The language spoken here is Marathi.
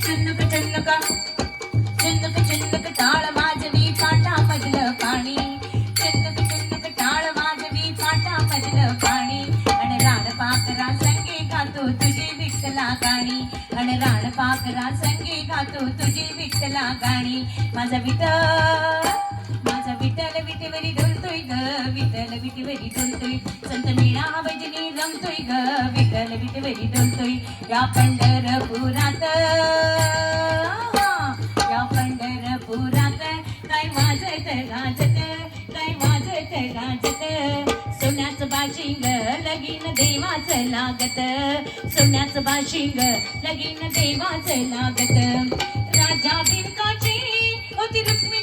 चुन्नुक चुन्नुक चुन्नुक चुन्नुक टाळ वाजवी पाटामधलं पाणी चुन्नुक चुन्नुक टाळ वाजवी पाटामधलं पाणी अन रान पाखरा संगे गातो तुझी विठ्ठला गाणी अन रान पाखरा संगे गातो तुझी विठ्ठला गाणी माझा विठ्ठल विठेवरी डोलतोय ग विठ्ठल विठेवरी डोलतोय संत मीणा भजनी रमतोय ग विठ्ठल विठेवरी डोलतोय या पंढरपुरात काय वाजत गाजत सोन्याचं बाशिंग लगीन देवाचं लागत सोन्याचं बाशिंग लगीन देवाचं लागत राजा दिनकाची होती रुक्मिणी